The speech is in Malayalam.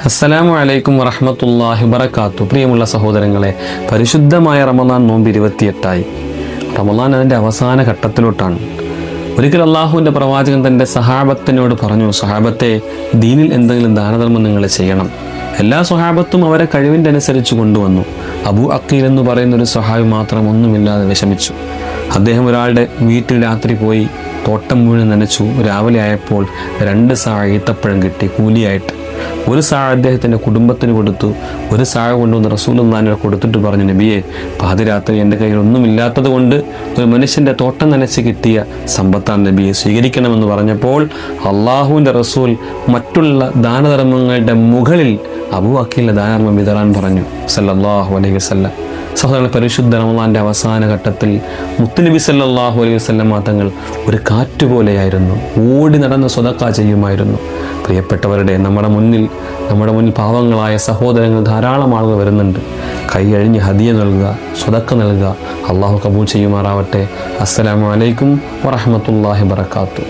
അസ്സലാമു അലൈക്കും വറഹ്മത്തുള്ളാഹി വബറകാതുഹു. പ്രിയമുള്ള സഹോദരങ്ങളെ, പരിശുദ്ധമായ റമദാൻ നോമ്പ് 28ആയി. റമദാൻ അതിൻ്റെ അവസാന ഘട്ടത്തിലോട്ടാണ്. ഒരിക്കൽ അള്ളാഹുവിൻ്റെ പ്രവാചകൻ തൻ്റെ സഹാബത്തിനോട് പറഞ്ഞു, സഹാബത്തെ, ദീനിൽ എന്തെങ്കിലും ദാനധർമ്മം നിങ്ങൾ ചെയ്യണം. എല്ലാ സ്വഹാബത്തും അവരെ കഴിവിൻ്റെ അനുസരിച്ച് കൊണ്ടുവന്നു. അബൂ അഖീൽ എന്ന് പറയുന്ന ഒരു സ്വഹാബി മാത്രം ഒന്നുമില്ലാതെ വിഷമിച്ചു. അദ്ദേഹം ഒരാളുടെ വീട്ടിൽ രാത്രി പോയി തോട്ടം മുഴുവൻ നനച്ചു. രാവിലെ ആയപ്പോൾ 2 സാഴ ഈത്തപ്പഴം കിട്ടി കൂലിയായിട്ട്. 1 സാഴ അദ്ദേഹത്തിൻ്റെ കുടുംബത്തിന് കൊടുത്തു. 1 സാഴ കൊണ്ടുവന്ന് റസൂലുള്ളാഹിനെ കൊടുത്തിട്ട് പറഞ്ഞു, നബിയെ, പാതിരാത്രി എൻ്റെ കയ്യിൽ ഒന്നുമില്ലാത്തത് കൊണ്ട് ഒരു മനുഷ്യൻ്റെ തോട്ടം നനച്ച് കിട്ടിയ സമ്പത്താണ് നബിയെ, സ്വീകരിക്കണമെന്ന് പറഞ്ഞപ്പോൾ അള്ളാഹുവിൻ്റെ റസൂൽ മറ്റുള്ള ദാനധർമ്മങ്ങളുടെ മുകളിൽ അബൂ അഖീലിൻ്റെ ദാനധർമ്മം വിതറാൻ പറഞ്ഞു സല്ലല്ലാഹു അലൈഹി വസല്ലം. സഹോദരങ്ങൾ, പരിശുദ്ധ റമദാൻ്റെ അവസാന ഘട്ടത്തിൽ മുത്തുനബി സല്ലല്ലാഹു അലൈഹി വസല്ലം തങ്ങൾ ഒരു കാറ്റുപോലെയായിരുന്നു. ഓടി നടന്ന് സ്വതക്ക ചെയ്യുമായിരുന്നു. പ്രിയപ്പെട്ടവരുടെ, നമ്മുടെ മുന്നിൽ പാവങ്ങളായ സഹോദരങ്ങൾ ധാരാളം ആളുകൾ വരുന്നുണ്ട്. കൈയഴിഞ്ഞ് ഹദിയ നൽകുക, സ്വതക്ക നൽകുക. അള്ളാഹു കബൂൽ ചെയ്യുമാറാവട്ടെ. അസ്സലാമു അലൈക്കും വറഹ്മത്തുള്ളാഹി വബറകാതുഹു.